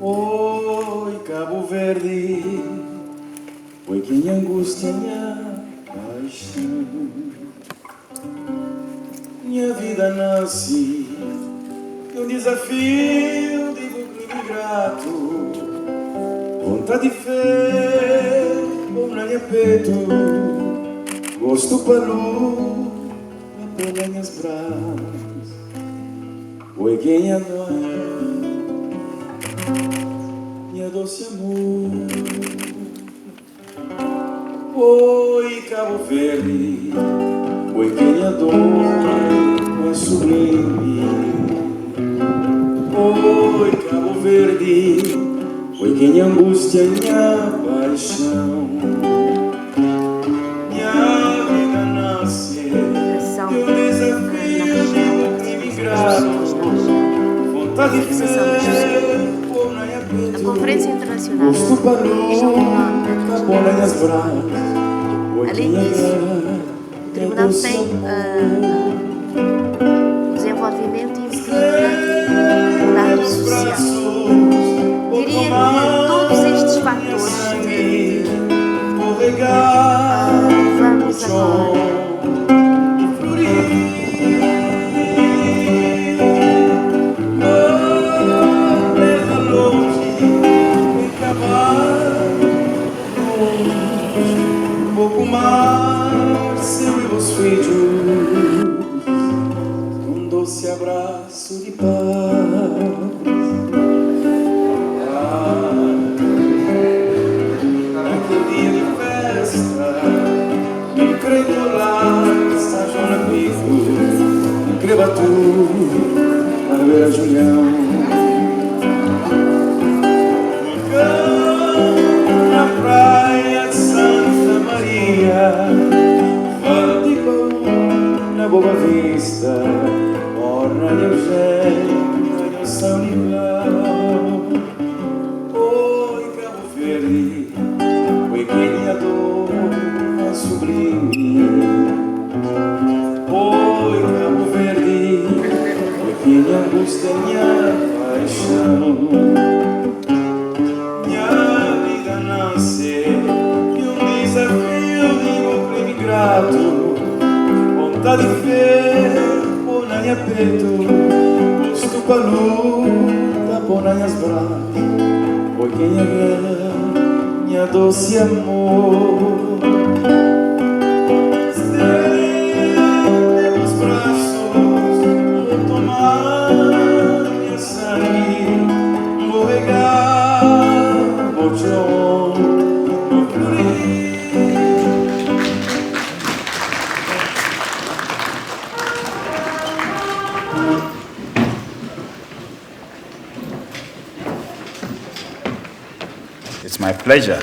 Oi, Cabo Verde, oi, quem angústia minha paixão. Minha vida nasce de um desafio de bucle grato, vontade de fé, bom na minha peito, gosto para luz, para minhas braços, oi, quem adora. Doce amor, oi, Cabo Verde, oi, quem adora é sublime. Oi, Cabo Verde, oi, quem angústia minha paixão. Minha vida nasce de um desafio de imigrado, vontade de ser. A Conferência Internacional de Além disso, o Tribunal tem desenvolvimento e emprego na área social. Diria que todos estes fatores vamos agora pouco mais eu e os filhos, um doce abraço de paz. Naquele dia de festa, não creio lá, está João amigo, não creba tu, para ver a Julião. Na praia de Santa Maria, fala de pão na Boa Vista, morna de Eugênio, de São Nicolau. Oi, Cabo Verde, oi, quem adora sublime. Oi, Cabo Verde, oi, quem angústia minha paixão. Vontade de ver, pôr na minha peito, gosto para luta, pôr nas minhas braços, foi quem é minha doce amor. Estende os braços, vou tomar minha sangue, vou regar, vou te honrar, vou florir. It's my pleasure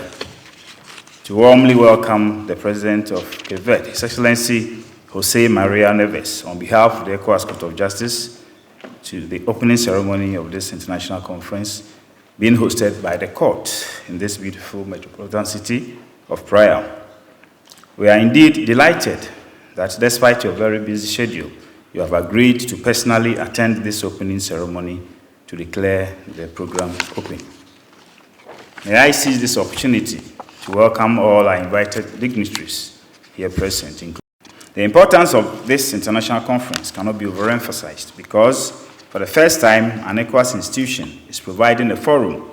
to warmly welcome the President of Cape Verde, His Excellency Jose Maria Neves, on behalf of the ECOWAS Court of Justice, to the opening ceremony of this international conference being hosted by the court in this beautiful metropolitan city of Praia. We are indeed delighted that despite your very busy schedule, you have agreed to personally attend this opening ceremony to declare the program open. May I seize this opportunity to welcome all our invited dignitaries here present. The importance of this international conference cannot be overemphasized because, for the first time, an ECOWAS institution is providing a forum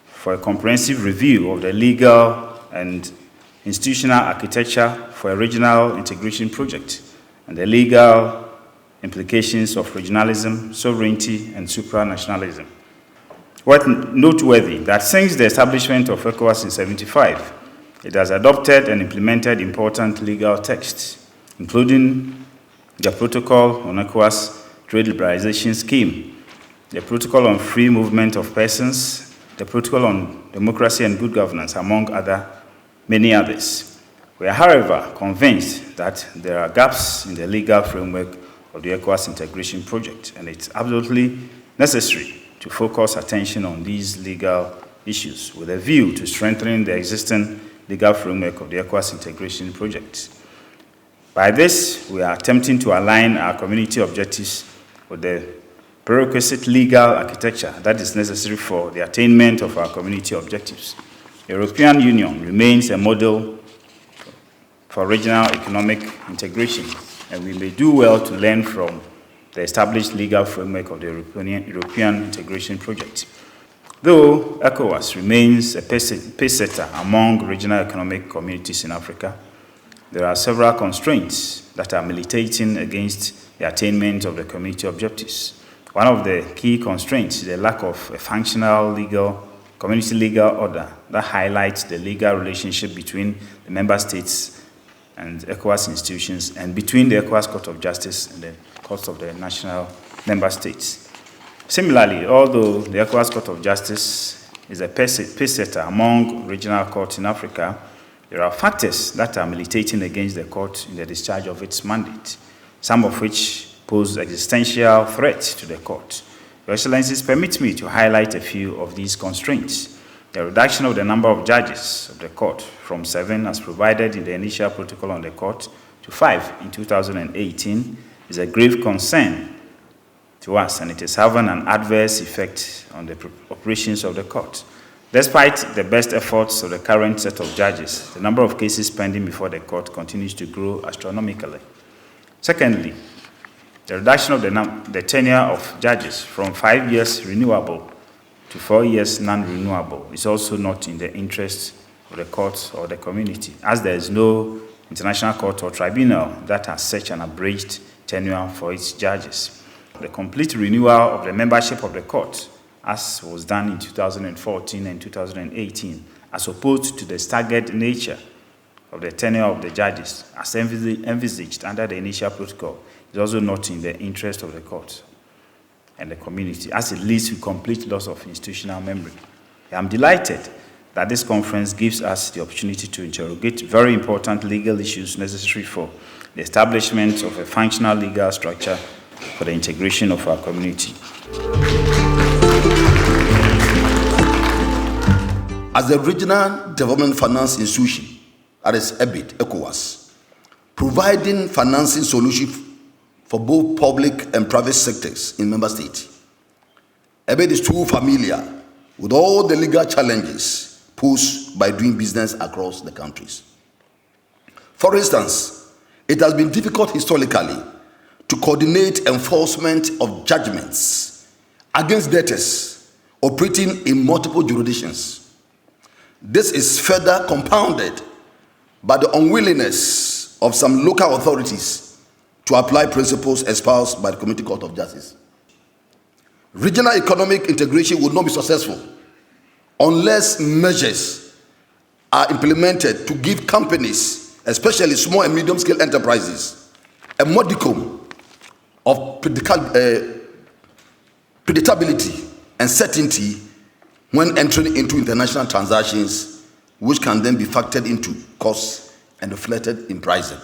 for a comprehensive review of the legal and institutional architecture for a regional integration project and the legal implications of regionalism, sovereignty, and supranationalism. What noteworthy that since the establishment of ECOWAS in 1975, it has adopted and implemented important legal texts, including the Protocol on ECOWAS Trade Liberalization Scheme, the Protocol on Free Movement of Persons, the Protocol on Democracy and Good Governance, among many others. We are, however, convinced that there are gaps in the legal framework of the ECOWAS integration project, and it's absolutely necessary to focus attention on these legal issues with a view to strengthening the existing legal framework of the ECOWAS integration project. By this, we are attempting to align our community objectives with the prerequisite legal architecture that is necessary for the attainment of our community objectives. The European Union remains a model for regional economic integration, and we may do well to learn from the established legal framework of the European integration project. Though ECOWAS remains a pace-setter among regional economic communities in Africa, there are several constraints that are militating against the attainment of the community objectives. One of the key constraints is the lack of a functional community legal order that highlights the legal relationship between the member states and ECOWAS institutions, and between the ECOWAS Court of Justice and the courts of the national member states. Similarly, although the ECOWAS Court of Justice is a pace-setter among regional courts in Africa, there are factors that are militating against the court in the discharge of its mandate, some of which pose existential threats to the court. Your Excellencies, permit me to highlight a few of these constraints. The reduction of the number of judges of the court from 7 as provided in the initial protocol on the court to 5 in 2018 is a grave concern to us, and it is having an adverse effect on the operations of the court. Despite the best efforts of the current set of judges, the number of cases pending before the court continues to grow astronomically. Secondly, the reduction of the tenure of judges from 5 years renewable to 4 years non-renewable is also not in the interest of the court or the community, as there is no international court or tribunal that has such an abridged tenure for its judges. The complete renewal of the membership of the court, as was done in 2014 and 2018, as opposed to the staggered nature of the tenure of the judges, as envisaged under the initial protocol, is also not in the interest of the court and the community, as it leads to complete loss of institutional memory. I am delighted that this conference gives us the opportunity to interrogate very important legal issues necessary for the establishment of a functional legal structure for the integration of our community. As the Regional Development Finance Institution, that is ECOWAS, providing financing solutions for both public and private sectors in member states, EBIT is too familiar with all the legal challenges posed by doing business across the countries. For instance, it has been difficult historically to coordinate enforcement of judgments against debtors operating in multiple jurisdictions. This is further compounded by the unwillingness of some local authorities to apply principles espoused by the Community Court of Justice. Regional economic integration will not be successful unless measures are implemented to give companies, especially small and medium-scale enterprises, a modicum of predictability and certainty when entering into international transactions, which can then be factored into costs and reflected in pricing.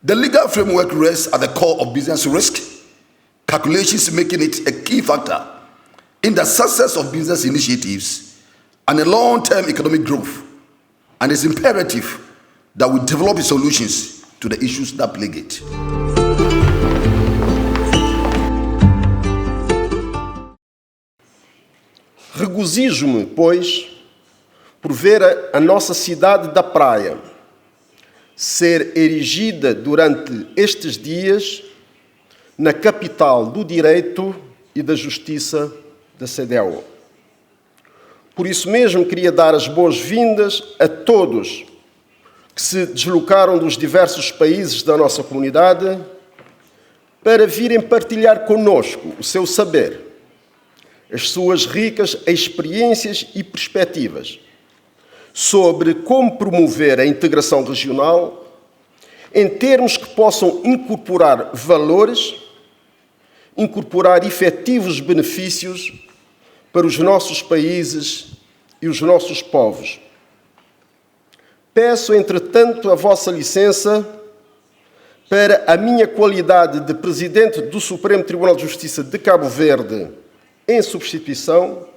The legal framework rests at the core of business risk calculations, making it a key factor in the success of business initiatives and a long-term economic growth, and it's imperative that we develop solutions to the issues that plague it. Regozijo-me, pois, por ver a nossa cidade da praia ser erigida durante estes dias na capital do direito e da justiça da CEDEAO. Por isso mesmo, queria dar as boas-vindas a todos que se deslocaram dos diversos países da nossa comunidade para virem partilhar conosco o seu saber, as suas ricas experiências e perspectivas sobre como promover a integração regional em termos que possam incorporar valores, incorporar efetivos benefícios para os nossos países e os nossos povos. Peço, entretanto, a vossa licença para a minha qualidade de Presidente do Supremo Tribunal de Justiça de Cabo Verde, em substituição,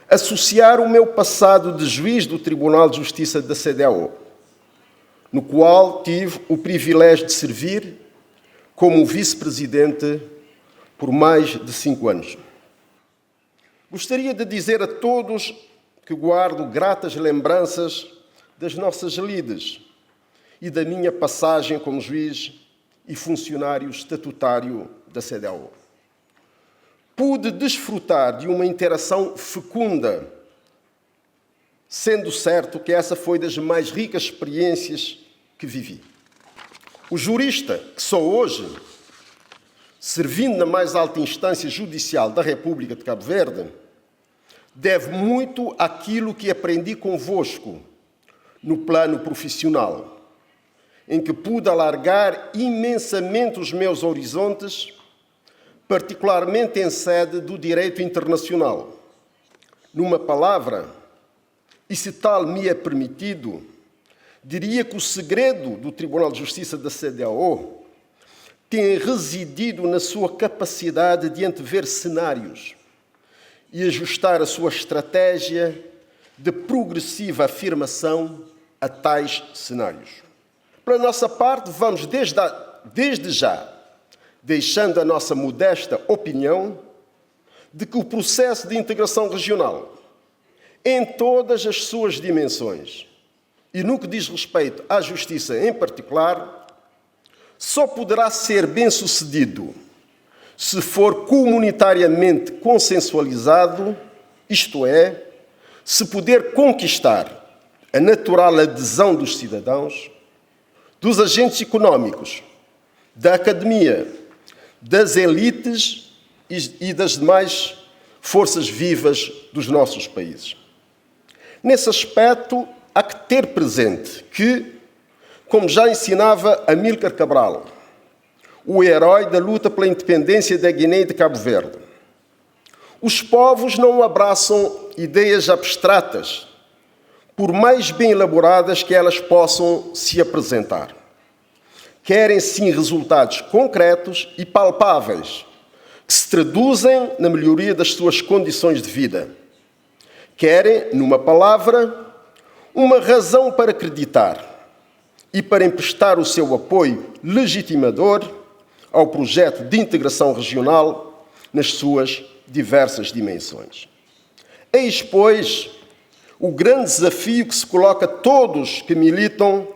associar o meu passado de juiz do Tribunal de Justiça da CEDEAO, no qual tive o privilégio de servir como vice-presidente por mais de 5 anos. Gostaria de dizer a todos que guardo gratas lembranças das nossas lides e da minha passagem como juiz e funcionário estatutário da CEDEAO. Pude desfrutar de uma interação fecunda, sendo certo que essa foi das mais ricas experiências que vivi. O jurista que sou hoje, servindo na mais alta instância judicial da República de Cabo Verde, deve muito àquilo que aprendi convosco no plano profissional, em que pude alargar imensamente os meus horizontes, particularmente em sede do direito internacional. Numa palavra, e se tal me é permitido, diria que o segredo do Tribunal de Justiça da CEDEAO tem residido na sua capacidade de antever cenários e ajustar a sua estratégia de progressiva afirmação a tais cenários. Pela nossa parte, vamos desde já deixando a nossa modesta opinião de que o processo de integração regional, em todas as suas dimensões, e no que diz respeito à justiça em particular, só poderá ser bem-sucedido se for comunitariamente consensualizado, isto é, se puder conquistar a natural adesão dos cidadãos, dos agentes económicos, da academia, das elites e das demais forças vivas dos nossos países. Nesse aspecto, há que ter presente que, como já ensinava Amílcar Cabral, o herói da luta pela independência da Guiné e de Cabo Verde, os povos não abraçam ideias abstratas, por mais bem elaboradas que elas possam se apresentar. Querem, sim, resultados concretos e palpáveis, que se traduzem na melhoria das suas condições de vida. Querem, numa palavra, uma razão para acreditar e para emprestar o seu apoio legitimador ao projeto de integração regional nas suas diversas dimensões. Eis, pois, o grande desafio que se coloca a todos que militam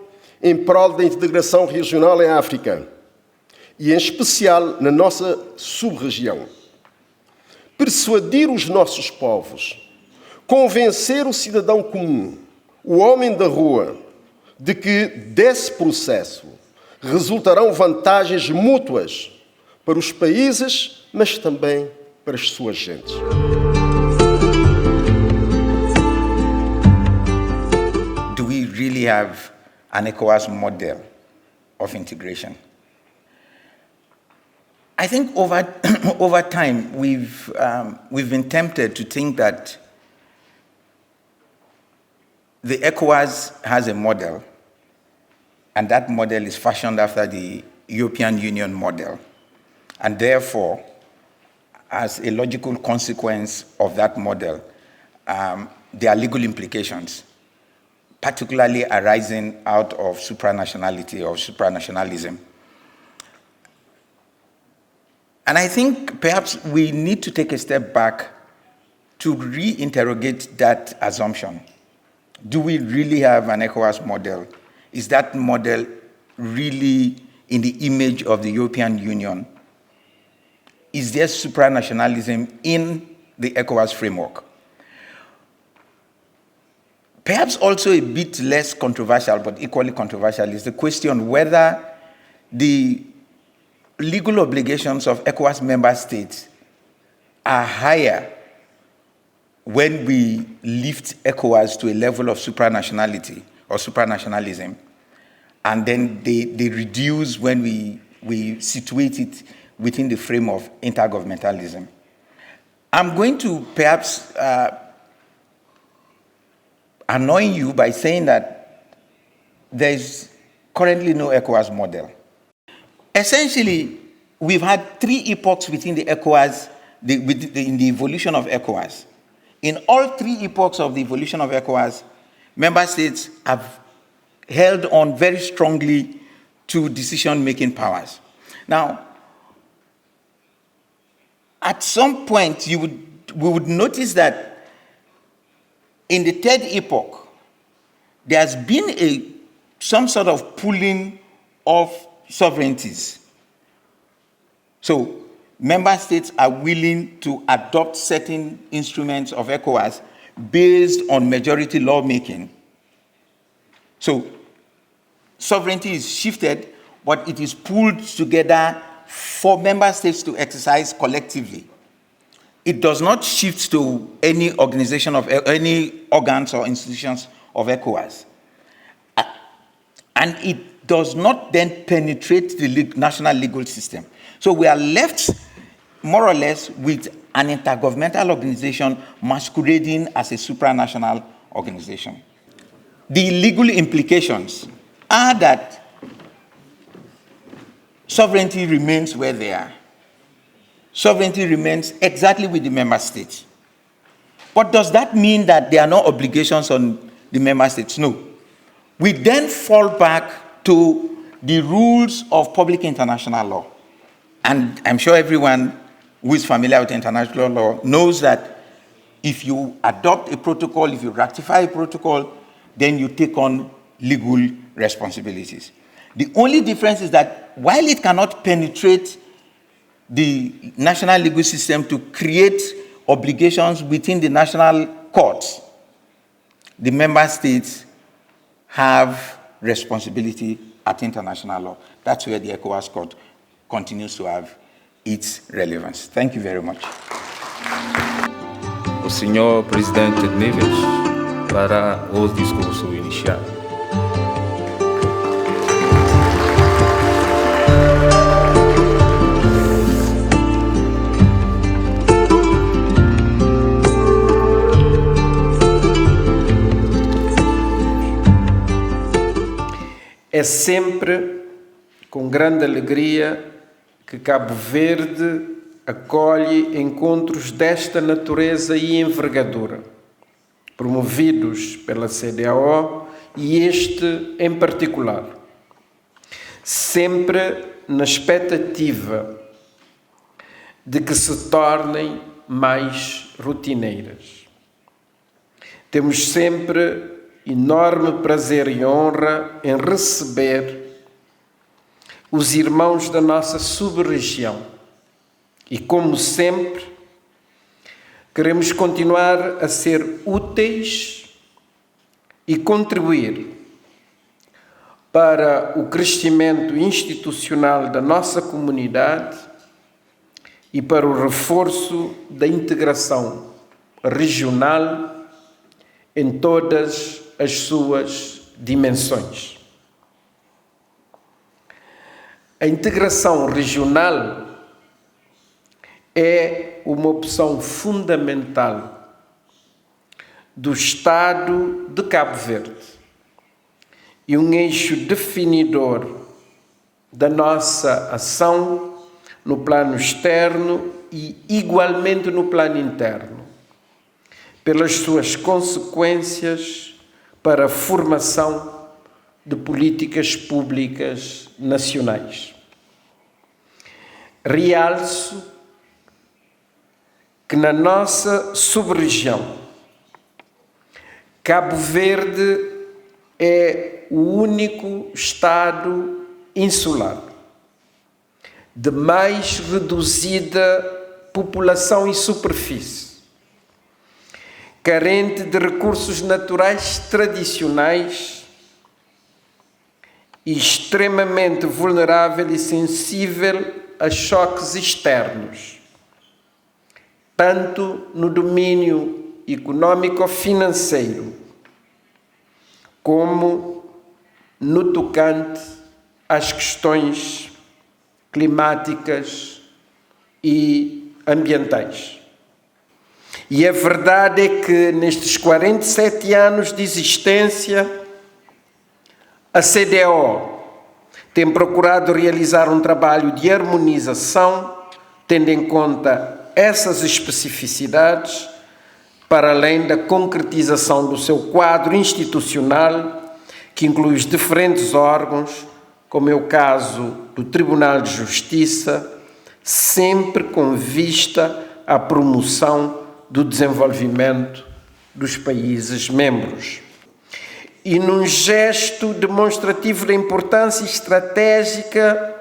em prol da integração regional em África, e em especial na nossa sub-região. Persuadir os nossos povos, convencer o cidadão comum, o homem da rua, de que desse processo resultarão vantagens mútuas para os países, mas também para as suas gentes. Do we really have an ECOWAS model of integration? I think over time we've been tempted to think that the ECOWAS has a model, and that model is fashioned after the European Union model, and therefore, as a logical consequence of that model, there are legal implications, particularly arising out of supranationality or supranationalism. And I think perhaps we need to take a step back to reinterrogate that assumption. Do we really have an ECOWAS model? Is that model really in the image of the European Union? Is there supranationalism in the ECOWAS framework? Perhaps also a bit less controversial, but equally controversial, is the question whether the legal obligations of ECOWAS member states are higher when we lift ECOWAS to a level of supranationality or supranationalism, and then they reduce when we situate it within the frame of intergovernmentalism. I'm going to perhaps annoy you by saying that there is currently no ECOWAS model. Essentially, we've had 3 epochs within the ECOWAS, in the evolution of ECOWAS. In all 3 epochs of the evolution of ECOWAS, member states have held on very strongly to decision-making powers. Now, at some point, we would notice that in the third epoch, there's been some sort of pooling of sovereignties. So member states are willing to adopt certain instruments of ECOWAS based on majority lawmaking. So sovereignty is shifted, but it is pooled together for member states to exercise collectively. It does not shift to any organization of any organs or institutions of ECOWAS. And it does not then penetrate the national legal system. So we are left more or less with an intergovernmental organization masquerading as a supranational organization. The legal implications are that sovereignty remains where they are. Sovereignty remains exactly with the member states. But does that mean that there are no obligations on the member states? No. We then fall back to the rules of public international law. And I'm sure everyone who is familiar with international law knows that if you adopt a protocol, if you ratify a protocol, then you take on legal responsibilities. The only difference is that while it cannot penetrate the national legal system to create obligations within the national courts, the member states have responsibility at international law. That's where the ECOWAS Court continues to have its relevance. Thank you very much. O senhor presidente Neves para o discurso inicial. É sempre com grande alegria que Cabo Verde acolhe encontros desta natureza e envergadura, promovidos pela CEDEAO e este em particular, sempre na expectativa de que se tornem mais rotineiras. Temos sempre enorme prazer e honra em receber os irmãos da nossa sub-região e, como sempre, queremos continuar a ser úteis e contribuir para o crescimento institucional da nossa comunidade e para o reforço da integração regional em todas as suas dimensões. A integração regional é uma opção fundamental do Estado de Cabo Verde e um eixo definidor da nossa ação no plano externo e igualmente no plano interno, pelas suas consequências para a formação de políticas públicas nacionais. Realço que na nossa sub-região, Cabo Verde é o único Estado insular de mais reduzida população e superfície, carente de recursos naturais tradicionais e extremamente vulnerável e sensível a choques externos, tanto no domínio econômico-financeiro, como no tocante às questões climáticas e ambientais. E a verdade é que nestes 47 anos de existência, a CEDEAO tem procurado realizar um trabalho de harmonização, tendo em conta essas especificidades, para além da concretização do seu quadro institucional, que inclui os diferentes órgãos, como é o caso do Tribunal de Justiça, sempre com vista à promoção do desenvolvimento dos países membros. E num gesto demonstrativo da importância estratégica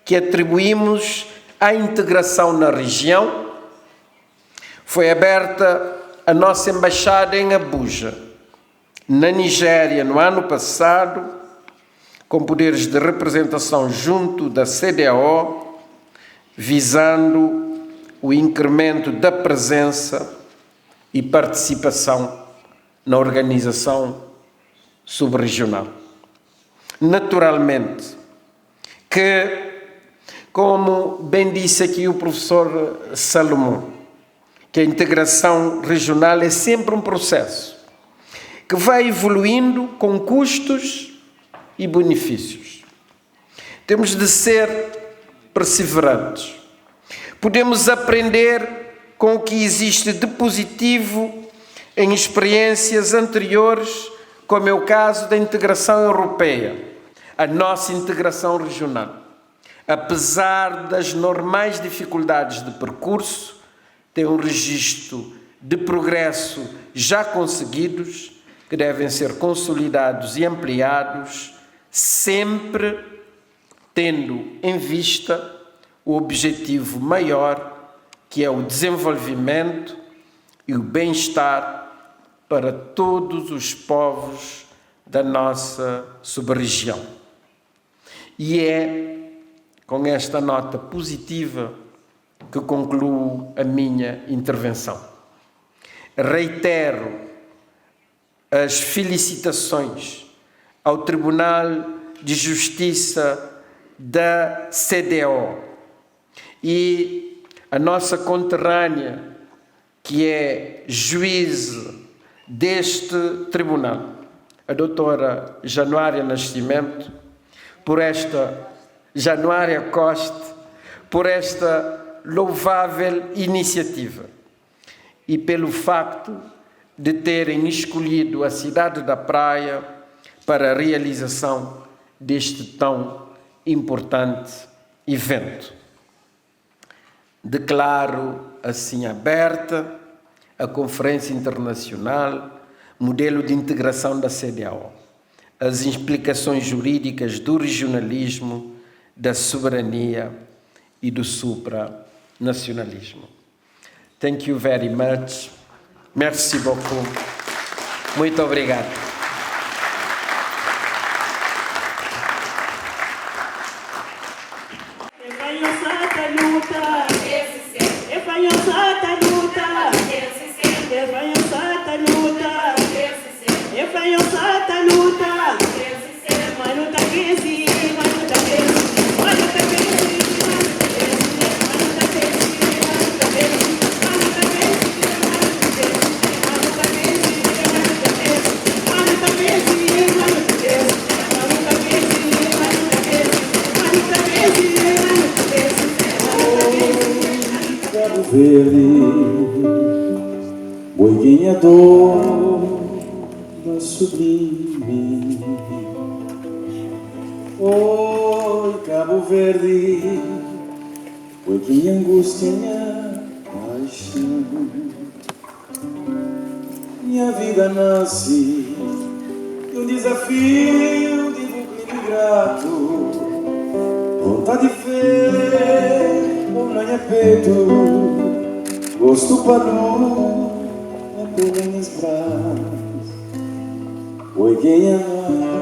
que atribuímos à integração na região, foi aberta a nossa embaixada em Abuja, na Nigéria, no ano passado, com poderes de representação junto da CEDEAO, visando o incremento da presença e participação na organização subregional. Naturalmente que, como bem disse aqui o professor Salomão, que a integração regional é sempre um processo que vai evoluindo com custos e benefícios. Temos de ser perseverantes. Podemos aprender com o que existe de positivo em experiências anteriores, como é o caso da integração europeia, a nossa integração regional. Apesar das normais dificuldades de percurso, tem um registro de progresso já conseguidos, que devem ser consolidados e ampliados, sempre tendo em vista o objetivo maior, que é o desenvolvimento e o bem-estar para todos os povos da nossa sub-região. E é com esta nota positiva que concluo a minha intervenção. Reitero as felicitações ao Tribunal de Justiça da CEDEAO e a nossa conterrânea, que é juíza deste tribunal, a doutora Januária Nascimento, por esta Januária Costa, por esta louvável iniciativa e pelo facto de terem escolhido a cidade da Praia para a realização deste tão importante evento. Declaro assim aberta a Conferência Internacional Modelo de Integração da CEDEAO, as implicações jurídicas do regionalismo, da soberania e do supranacionalismo. Thank you very much. Merci beaucoup. Muito obrigado. Boi ganhador da sublime. Oi, Cabo Verde, boi que angústia minha paixão. Minha vida nasce de um desafio de bucle grato. Vontade de fé, montanha peito, gosto para luz, na por minhas braças. Oi, quem ama,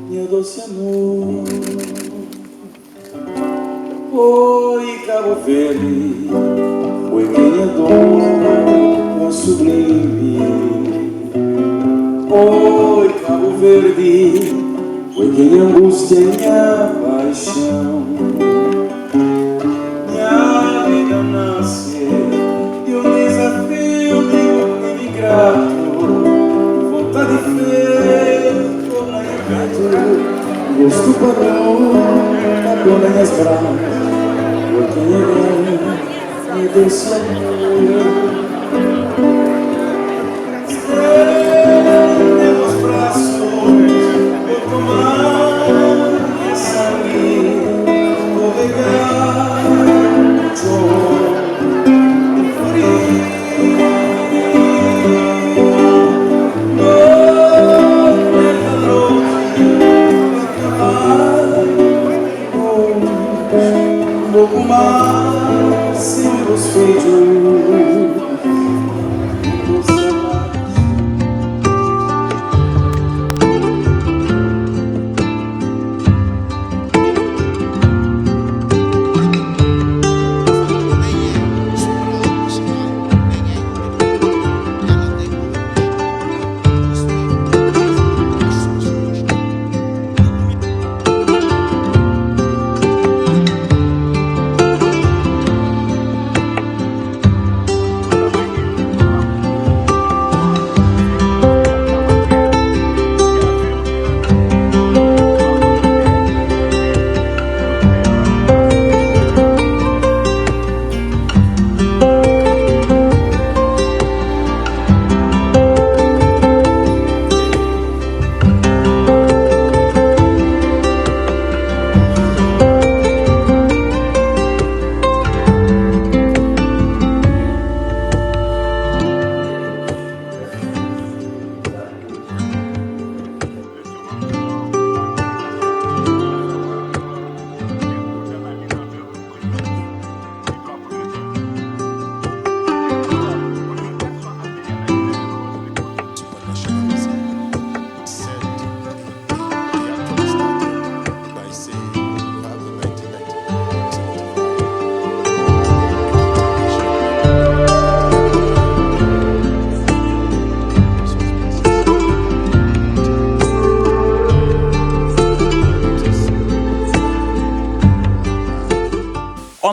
meu doce amor. Oi, Cabo Verde, oi, quem adora a sublime. Oi, Cabo Verde, oi, quem angústia minha paixão. Minha vida nasce de um desafio de um imigrado. Vontade de fé, torna em peito, gosto para dona minhas braças. Oi, quem é me doce amor. Estende meus braços, vou tomar minha sangue.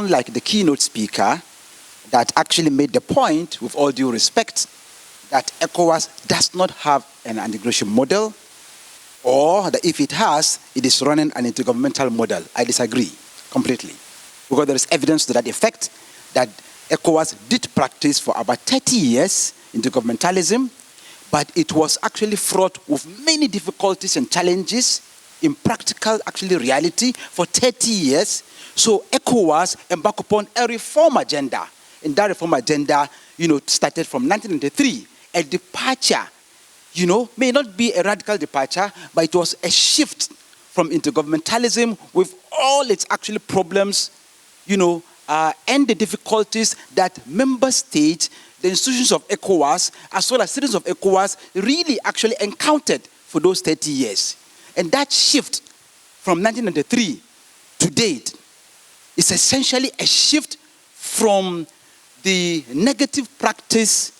someone like the keynote speaker that actually made the point, with all due respect, that ECOWAS does not have an integration model, or that if it has, it is running an intergovernmental model. I disagree completely, because there is evidence to that effect that ECOWAS did practice for about 30 years intergovernmentalism, but it was actually fraught with many difficulties and challenges in practical reality for 30 years. So ECOWAS embarked upon a reform agenda. And that reform agenda, started from 1993. A departure, may not be a radical departure, but it was a shift from intergovernmentalism with all its problems, and the difficulties that member states, the institutions of ECOWAS, as well as citizens of ECOWAS, really encountered for those 30 years. And that shift from 1993 to date is essentially a shift from the negative practice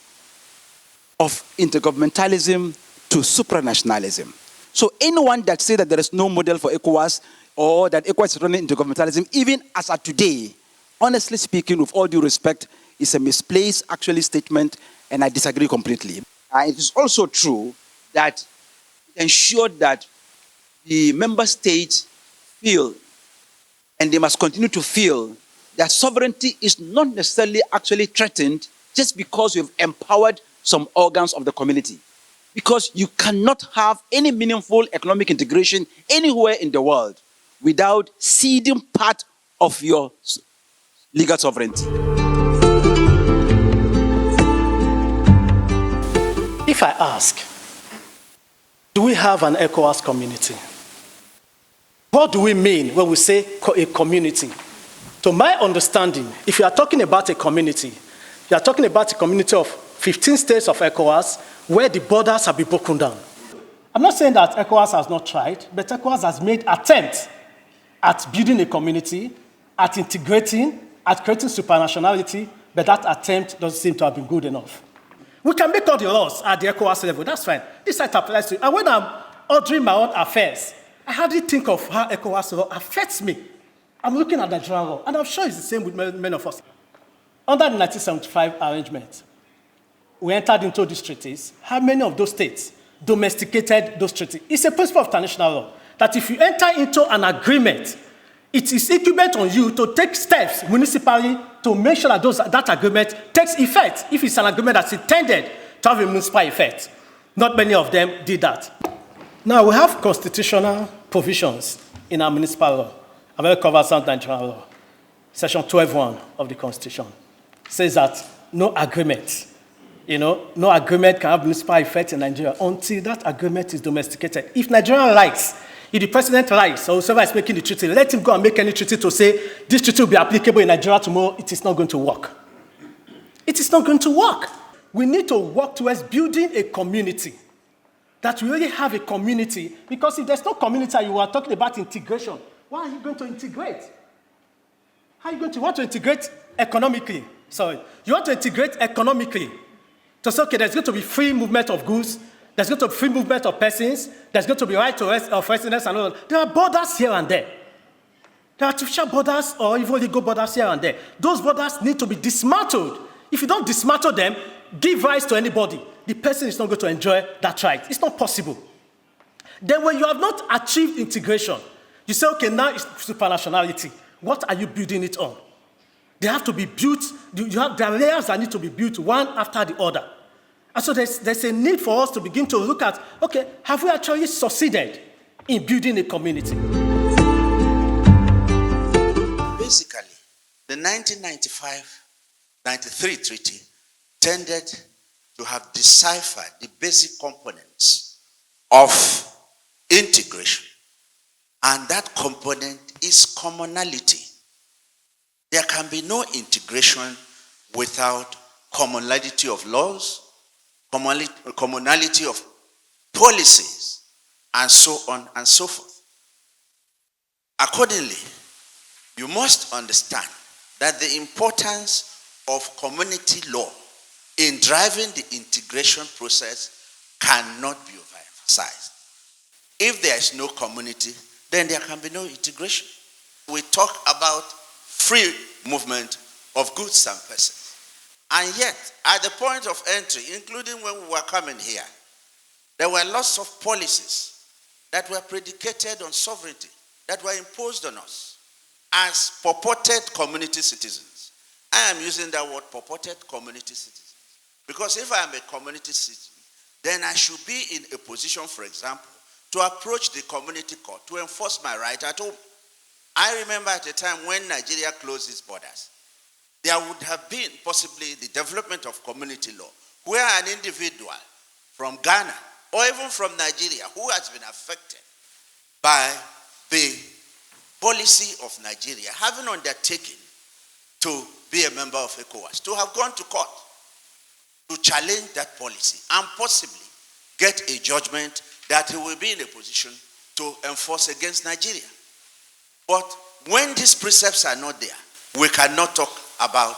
of intergovernmentalism to supranationalism. So anyone that says that there is no model for ECOWAS, or that ECOWAS is running intergovernmentalism, even as of today, honestly speaking, with all due respect, is a misplaced statement, and I disagree completely. It is also true that it ensured that the member states feel, and they must continue to feel, that sovereignty is not necessarily threatened just because you've empowered some organs of the community. Because you cannot have any meaningful economic integration anywhere in the world without ceding part of your legal sovereignty. If I ask, do we have an ECOWAS community? What do we mean when we say a community? To my understanding, if you are talking about a community, you are talking about a community of 15 states of ECOWAS where the borders have been broken down. I'm not saying that ECOWAS has not tried, but ECOWAS has made attempts at building a community, at integrating, at creating supranationality, but that attempt doesn't seem to have been good enough. We can make all the laws at the ECOWAS level, that's fine. This site applies to, and when I'm ordering my own affairs, I hardly think of how ECOWAS law affects me. I'm looking at the general law, and I'm sure it's the same with many of us. Under the 1975 arrangement, we entered into these treaties. How many of those states domesticated those treaties? It's a principle of international law that if you enter into an agreement, it is incumbent on you to take steps municipally to make sure that that agreement takes effect, if it's an agreement that's intended to have a municipal effect. Not many of them did that. Now, we have constitutional provisions in our municipal law. I'm very conversant with Nigerian law. Section 12.1 of the Constitution says that no agreement, no agreement can have municipal effect in Nigeria until that agreement is domesticated. If Nigeria likes, if the president likes, or whoever is making the treaty, let him go and make any treaty to say this treaty will be applicable in Nigeria tomorrow. It is not going to work. It is not going to work. We need to work towards building a community, that we really have a community, because if there's no community and you are talking about integration, why are you going to integrate? How are you going to want to integrate economically? Sorry, you want to integrate economically. To say, okay, there's going to be free movement of goods, there's going to be free movement of persons, there's going to be right of residence and all that. There are borders here and there. There are artificial borders or even legal borders here and there. Those borders need to be dismantled. If you don't dismantle them, give rise to anybody, the person is not going to enjoy that right. It's not possible. Then when you have not achieved integration, you say, okay, now it's supranationality. What are you building it on? They have to be built. There are layers that need to be built one after the other. And so there's a need for us to begin to look at, okay, have we actually succeeded in building a community? Basically, the 1995-93 treaty tended to have deciphered the basic components of integration. And that component is commonality. There can be no integration without commonality of laws, commonality of policies, and so on and so forth. Accordingly, you must understand that the importance of community law in driving the integration process cannot be overemphasized. If there is no community, then there can be no integration. We talk about free movement of goods and persons. And yet, at the point of entry, including when we were coming here, there were lots of policies that were predicated on sovereignty, that were imposed on us as purported community citizens. I am using that word, purported community citizens, because if I am a community citizen, then I should be in a position, for example, to approach the community court to enforce my right at home. I remember at a time when Nigeria closed its borders, there would have been possibly the development of community law, where an individual from Ghana or even from Nigeria who has been affected by the policy of Nigeria, having undertaken to be a member of ECOWAS, to have gone to court to challenge that policy and possibly get a judgment that he will be in a position to enforce against Nigeria. But when these precepts are not there, we cannot talk about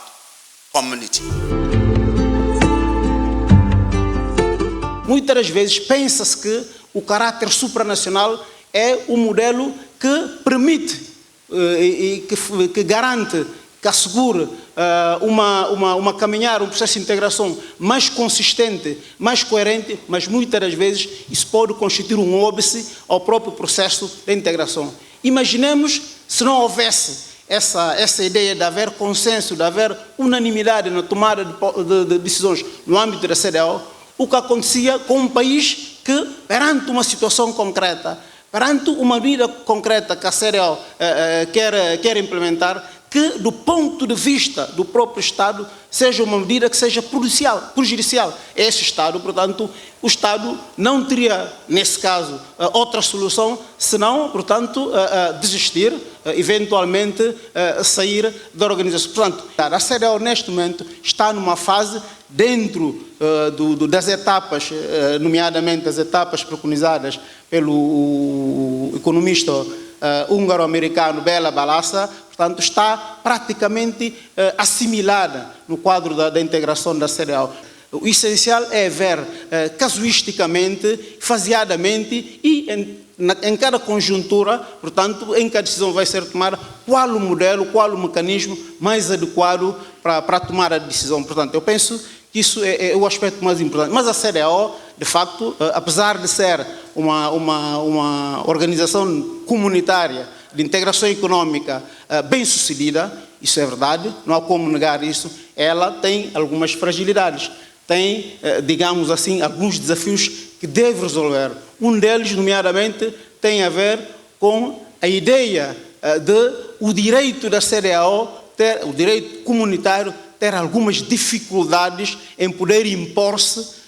community. Muitas vezes pensa-se que o caráter supranacional é o modelo que permite e que garante, que assegure uma caminhar, um processo de integração mais consistente, mais coerente, mas muitas das vezes isso pode constituir um óbice ao próprio processo de integração. Imaginemos se não houvesse essa ideia de haver consenso, de haver unanimidade na tomada de decisões no âmbito da CEDEAO, o que acontecia com um país que, perante uma situação concreta, perante uma medida concreta que a CEDEAO quer implementar, que do ponto de vista do próprio Estado seja uma medida que seja prejudicial a esse Estado. Portanto, o Estado não teria, nesse caso, outra solução senão, portanto, desistir, eventualmente sair da organização. Portanto, a CEDEAO neste momento está numa fase dentro das etapas, nomeadamente as etapas preconizadas pelo economista húngaro-americano Bela Balassa, portanto, está praticamente assimilada no quadro da integração da CEDEAO. O essencial é ver casuisticamente, faseadamente e em cada conjuntura, portanto, em que a decisão vai ser tomada, qual o modelo, qual o mecanismo mais adequado para tomar a decisão. Portanto, eu penso que isso é o aspecto mais importante. Mas a CEDEAO, de facto, apesar de ser uma organização comunitária de integração econômica bem-sucedida, isso é verdade, não há como negar isso, ela tem algumas fragilidades, tem, digamos assim, alguns desafios que deve resolver. Um deles, nomeadamente, tem a ver com a ideia de o direito da CEDEAO, o direito comunitário, ter algumas dificuldades em poder impor-se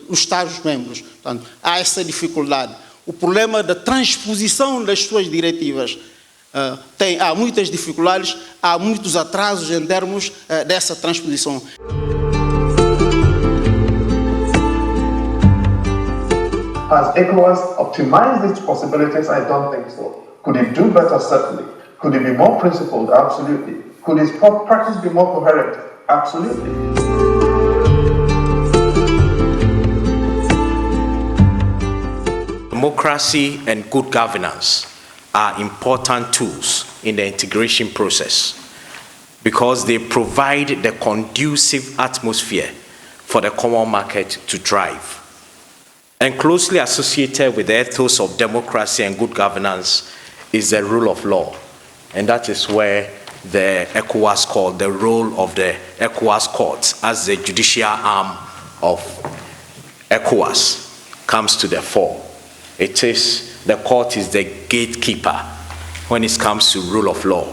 nos Estados-membros. Portanto, há essa dificuldade. O problema da transposição das suas diretivas há muitas dificuldades, há muitos atrasos em termos dessa transposição. Has ECOWAS optimized its possibilities? I don't think so. Could it do better? Certainly. Could it be more principled? Absolutely. Could its practice be more coherent? Absolutely. Democracy and good governance are important tools in the integration process because they provide the conducive atmosphere for the common market to thrive. And closely associated with the ethos of democracy and good governance is the rule of law. And that is where the ECOWAS Court, the role of the ECOWAS courts as the judicial arm of ECOWAS comes to the fore. The court is the gatekeeper when it comes to rule of law.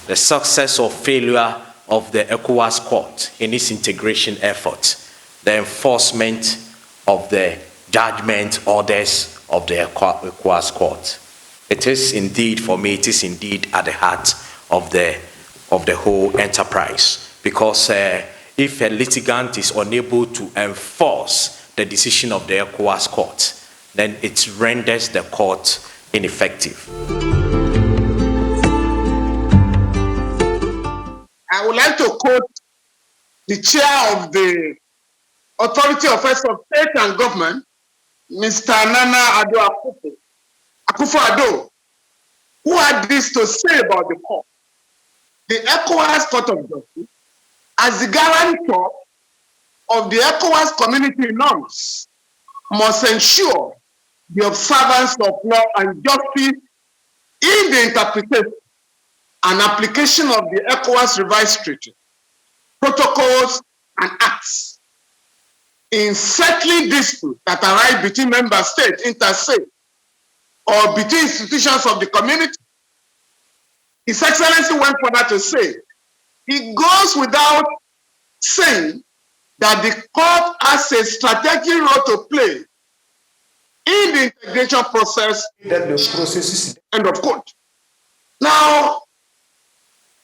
The success or failure of the ECOWAS court in its integration efforts, the enforcement of the judgment orders of the ECOWAS court. It is indeed, for me, it is indeed at the heart of the whole enterprise, because if a litigant is unable to enforce the decision of the ECOWAS court, then it renders the court ineffective. I would like to quote the chair of the Authority of Heads of State and Government, Mr. Nana Addo Akufo-Addo, who had this to say about the court. the ECOWAS Court of Justice, as the guarantor of the ECOWAS community norms, must ensure the observance of law and justice in the interpretation and application of the ECOWAS revised treaty, protocols, and acts in settling disputes that arise between member states, interstate, or between institutions of the community. His Excellency went further to say, it goes without saying that the court has a strategic role to play in the integration process. End of quote. Now,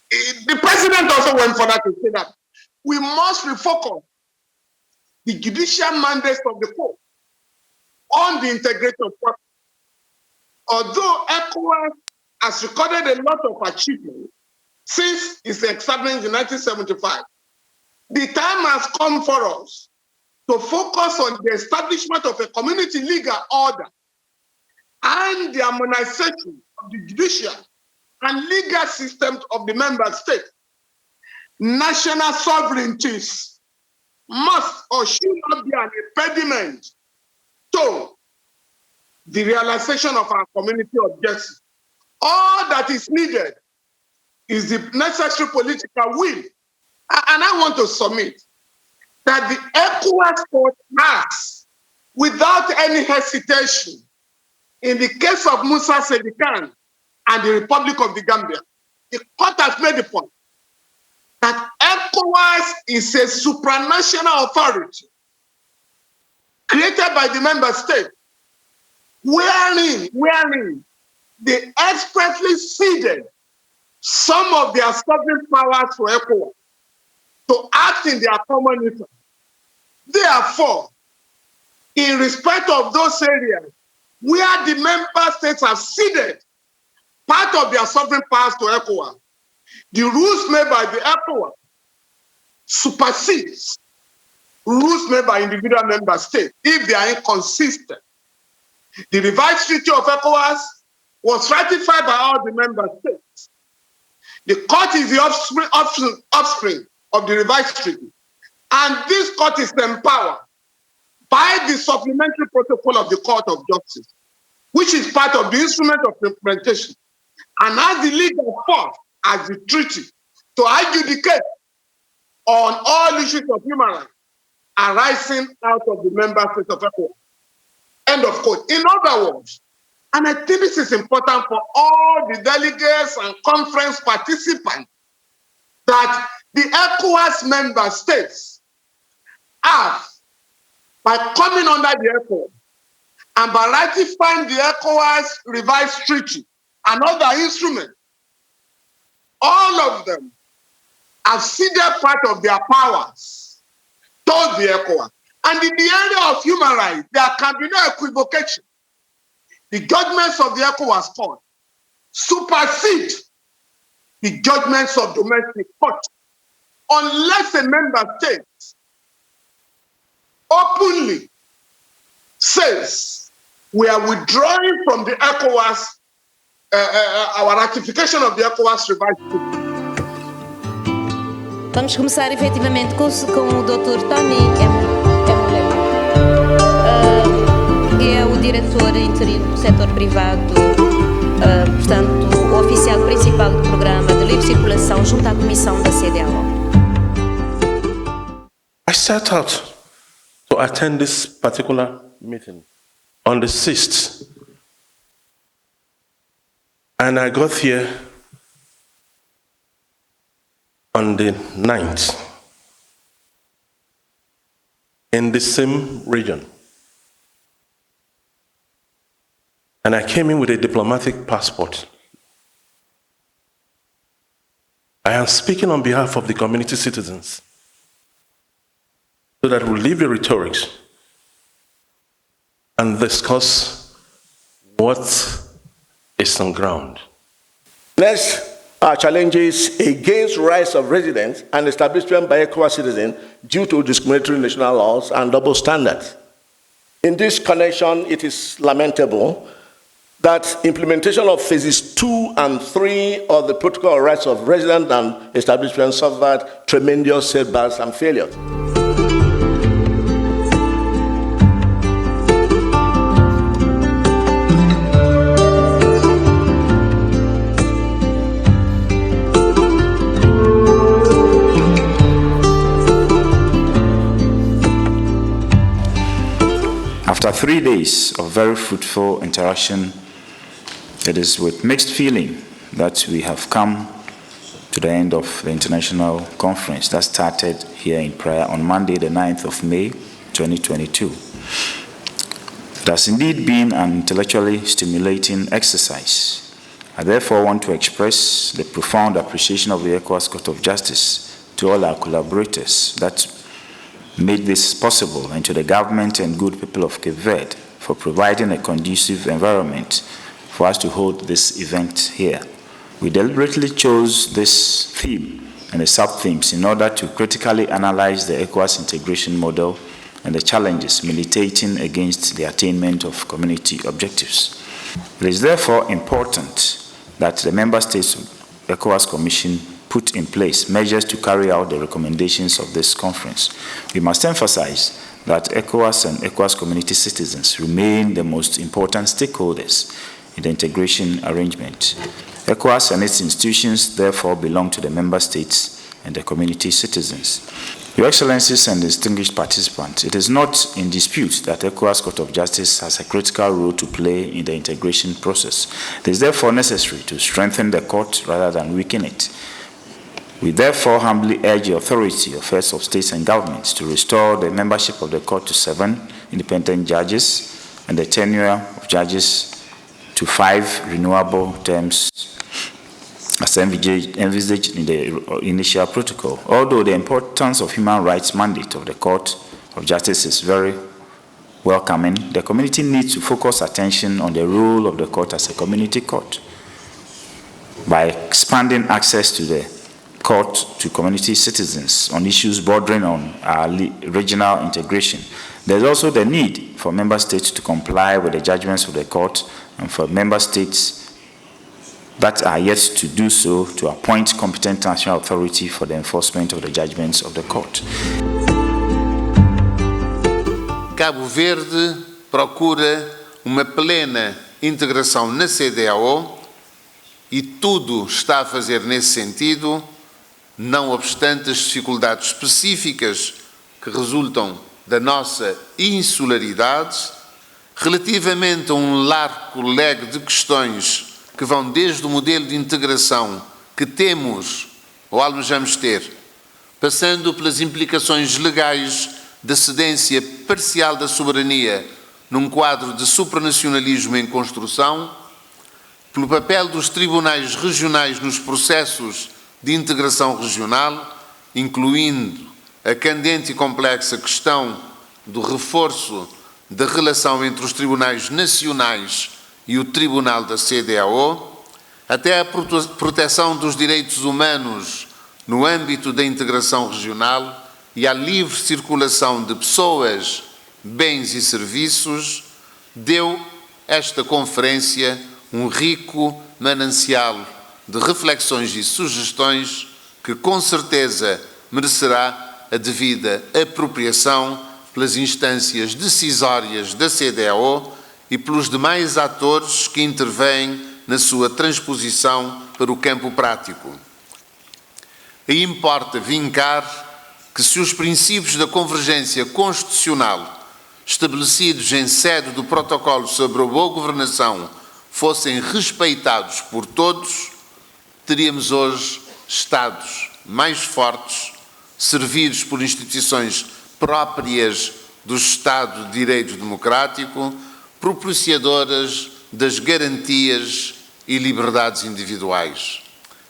the president also went further to say that we must refocus the judicial mandates of the court on the integration process. Although ECOWAS has recorded a lot of achievements since its establishment in 1975, the time has come for us to focus on the establishment of a community legal order and the harmonization of the judicial and legal systems of the member states. National sovereignties must or should not be an impediment to the realization of our community objectives. All that is needed is the necessary political will. And I want to submit that the ECOWAS court has, without any hesitation, in the case of Musa Sedikan and the Republic of the Gambia, the court has made the point that ECOWAS is a supranational authority created by the member state, wherein they expressly ceded some of their sovereign powers to ECOWAS to act in their common interest. Therefore, in respect of those areas where the member states have ceded part of their sovereign powers to ECOWAS, the rules made by the ECOWAS supersedes rules made by individual member states if they are inconsistent. The revised treaty of ECOWAS was ratified by all the member states. The court is the offspring of the revised treaty, and this court is empowered by the supplementary protocol of the Court of Justice, which is part of the instrument of implementation, and has the legal force as the treaty to adjudicate on all issues of human rights arising out of the member states of ECOWAS. End of quote. In other words, and I think this is important for all the delegates and conference participants, that the ECOWAS member states have, by coming under the ECOWAS and by ratifying the ECOWAS revised treaty and other instruments, all of them have ceded part of their powers towards the ECOWAS. And in the area of human rights, there can be no equivocation. The judgments of the ECOWAS court supersede the judgments of domestic court, unless a member state openly says we are withdrawing from the ECOWAS, our ratification of the ECOWAS revised treaty. Vamos começar efetivamente com o Dr. Tony é o diretor interino do setor privado, portanto, o oficial principal do programa de livre circulação junto à comissão da CEDEAO. I set out to attend this particular meeting on the 6th, and I got here on the 9th in the same region. And I came in with a diplomatic passport. I am speaking on behalf of the community citizens so that we'll leave the rhetorics and discuss what is on ground. Next are challenges against rights of residents and establishment by ECOWAS citizens due to discriminatory national laws and double standards. In this connection, it is lamentable that implementation of phases 2 and 3 of the protocol of rights of residents and establishments suffered tremendous setbacks and failures. After 3 days of very fruitful interaction, it is with mixed feeling that we have come to the end of the international conference that started here in Praia on Monday, the 9th of May, 2022. It has indeed been an intellectually stimulating exercise. I therefore want to express the profound appreciation of the ECOWAS Court of Justice to all our collaborators that made this possible, and to the government and good people of Cape Verde for providing a conducive environment for us to hold this event here. We deliberately chose this theme and the sub-themes in order to critically analyze the ECOWAS integration model and the challenges militating against the attainment of community objectives. It is therefore important that the Member States ECOWAS Commission put in place measures to carry out the recommendations of this conference. We must emphasize that ECOWAS and ECOWAS community citizens remain the most important stakeholders in the integration arrangement. ECOWAS and its institutions therefore belong to the Member States and the community citizens. Your Excellencies and distinguished participants, it is not in dispute that ECOWAS Court of Justice has a critical role to play in the integration process. It is therefore necessary to strengthen the court rather than weaken it. We therefore humbly urge the authority of heads of states and governments to restore the membership of the court to 7 independent judges and the tenure of judges to 5 renewable terms as envisaged in the initial protocol. Although the importance of human rights mandate of the Court of Justice is very welcoming, the community needs to focus attention on the role of the court as a community court by expanding access to the court to community citizens on issues bordering on our regional integration. There's also the need for member states to comply with the judgments of the court, and for member states that are yet to do so to appoint competent national authority for the enforcement of the judgments of the court. Cabo Verde procura uma plena integração na CEDEAO e tudo está a fazer nesse sentido, não obstante as dificuldades específicas que resultam da nossa insularidade, relativamente a um largo leque de questões que vão desde o modelo de integração que temos ou almejamos ter, passando pelas implicações legais da cedência parcial da soberania num quadro de supranacionalismo em construção, pelo papel dos tribunais regionais nos processos de integração regional, incluindo a candente e complexa questão do reforço da relação entre os tribunais nacionais e o Tribunal da CEDEAO, até a proteção dos direitos humanos no âmbito da integração regional e a livre circulação de pessoas, bens e serviços, deu esta conferência um rico manancial de reflexões e sugestões que com certeza merecerá a devida apropriação pelas instâncias decisórias da CEDEAO e pelos demais atores que intervêm na sua transposição para o campo prático. E importa vincar que se os princípios da convergência constitucional estabelecidos em sede do Protocolo sobre a Boa Governação fossem respeitados por todos, teríamos hoje Estados mais fortes, servidos por instituições próprias do Estado de Direito Democrático, propiciadoras das garantias e liberdades individuais.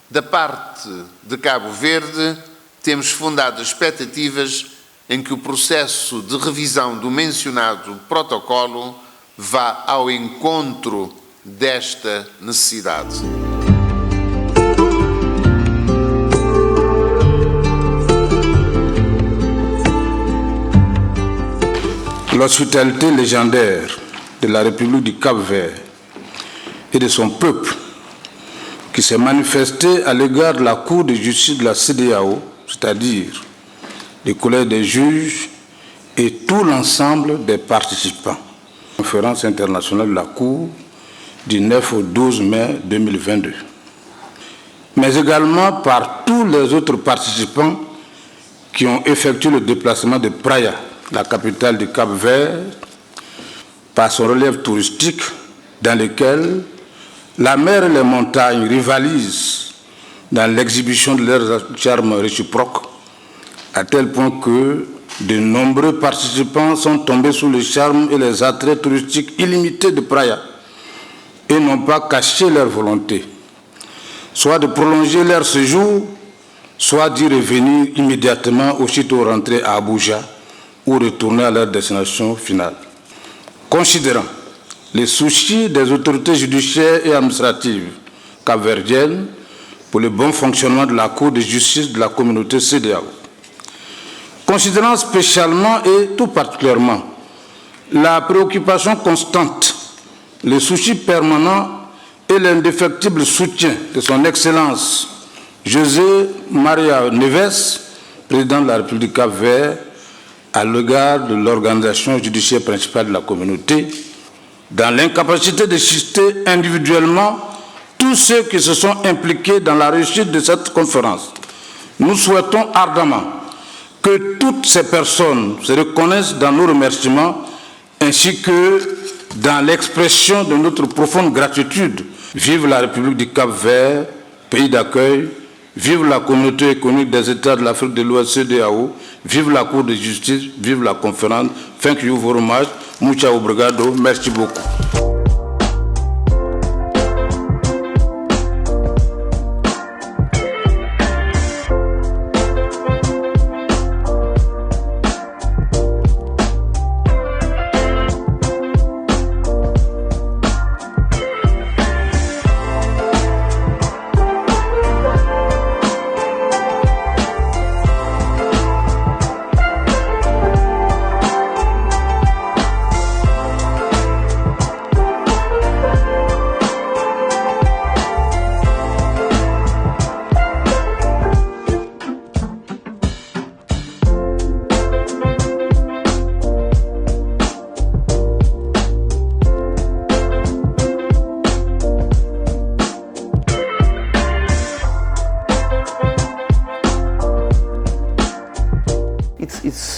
Da parte de Cabo Verde, temos fundadas expectativas em que o processo de revisão do mencionado protocolo vá ao encontro desta necessidade. L'hospitalité légendaire de la République du Cap-Vert et de son peuple qui s'est manifesté à l'égard de la Cour de justice de la CEDEAO, c'est-à-dire les collèges des juges et tout l'ensemble des participants. Conférence internationale de la Cour du 9 au 12 mai 2022. Mais également par tous les autres participants qui ont effectué le déplacement de Praia, la capitale du Cap-Vert, par son relief touristique dans lequel la mer et les montagnes rivalisent dans l'exhibition de leurs charmes réciproques, à tel point que de nombreux participants sont tombés sous le charme et les attraits touristiques illimités de Praia et n'ont pas caché leur volonté, soit de prolonger leur séjour, soit d'y revenir immédiatement aussitôt rentrés à Abuja ou retourner à leur destination finale. Considérant les soucis des autorités judiciaires et administratives capverdiennes pour le bon fonctionnement de la Cour de justice de la communauté CEDEAO, considérant spécialement et tout particulièrement la préoccupation constante, le souci permanent et l'indéfectible soutien de son Excellence José Maria Neves, président de la République du Cap-Vert, à l'égard de l'organisation judiciaire principale de la communauté, dans l'incapacité de citer individuellement tous ceux qui se sont impliqués dans la réussite de cette conférence. Nous souhaitons ardemment que toutes ces personnes se reconnaissent dans nos remerciements ainsi que dans l'expression de notre profonde gratitude. Vive la République du Cap-Vert, pays d'accueil, vive la communauté économique des États de l'Afrique de l'Ouest CEDEAO, vive la Cour de justice, vive la conférence. Thank you very much. Mucha obrigado. Merci beaucoup.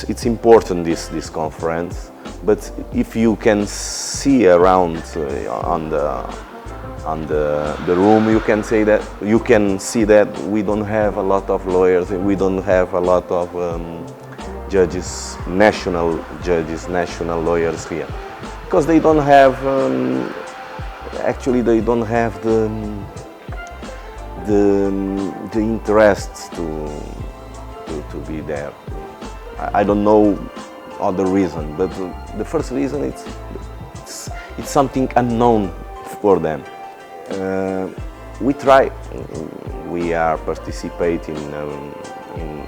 It's important this conference, but if you can see around on the room, you can see that we don't have a lot of lawyers, we don't have a lot of judges, national lawyers here, because they don't have actually they don't have the interest to be there. I don't know other reason, but the first reason it's something unknown for them. We try. We are participating in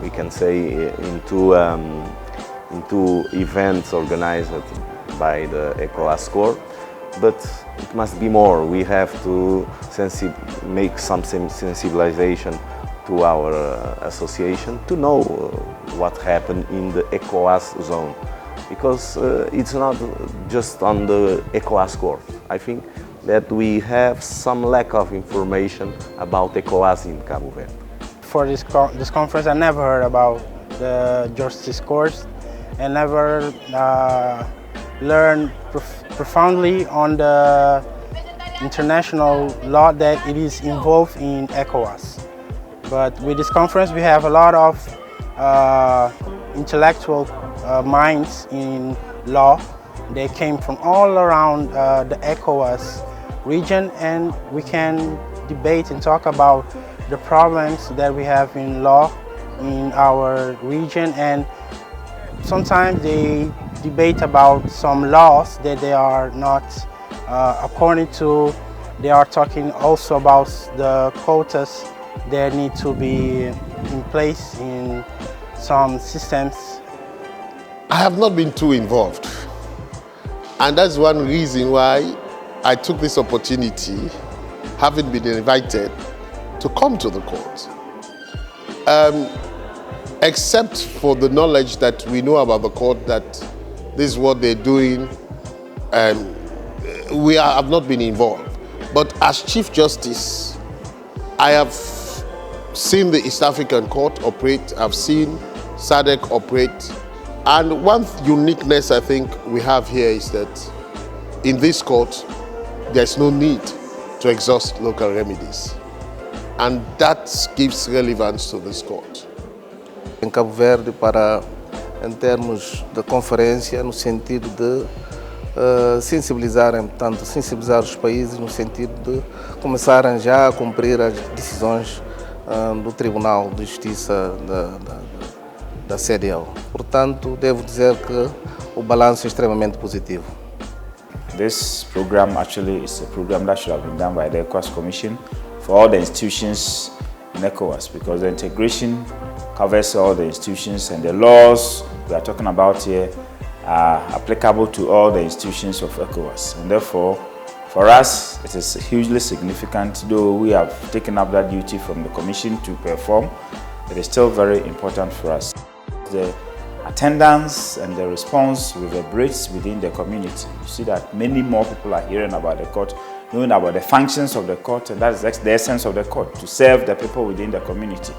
we can say into events organized by the ECOWAS Court, but it must be more. We have to make some sensibilization to our association to know what happened in the ECOWAS zone, because it's not just on the ECOWAS Court. I think that we have some lack of information about ECOWAS in Cabo Verde. For this conference, I never heard about the Justice Courts and never learned profoundly on the international law that it is involved in ECOWAS. But with this conference, we have a lot of intellectual minds in law. They came from all around the ECOWAS region, and we can debate and talk about the problems that we have in law in our region. And sometimes they debate about some laws that they are not according to. They are talking also about the quotas that need to be in place in some systems. I have not been too involved, and that's one reason why I took this opportunity, having been invited, to come to the court. Except for the knowledge that we know about the court, that this is what they're doing, have not been involved. But as Chief Justice, I have seen the East African Court operate, I've seen SADC operate, and one uniqueness I think we have here is that in this court, there's no need to exhaust local remedies. And that gives relevance to this court. Em Cabo Verde, em termos de conferência, no sentido de sensibilizar os países no sentido de começarem já a cumprir as decisões do Tribunal de Justiça da CEDEAO. Portanto, devo dizer que o balanço é extremamente positivo. This program actually is a program that should have been done by the ECOWAS Commission for all the institutions in ECOWAS, because the integration covers all the institutions, and the laws we are talking about here are applicable to all the institutions of ECOWAS. And therefore, for us, it is hugely significant. Though we have taken up that duty from the Commission to perform, it is still very important for us. The attendance and the response reverberates within the community. You see that many more people are hearing about the court, knowing about the functions of the court, and that is the essence of the court, to serve the people within the community.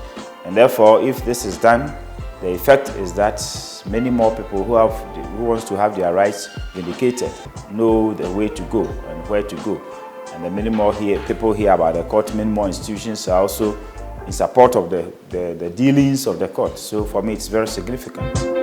And therefore, if this is done, the effect is that many more people who wants to have their rights vindicated know the way to go and where to go. And the many more people hear about the court, many more institutions are also in support of the dealings of the court. So for me, it's very significant.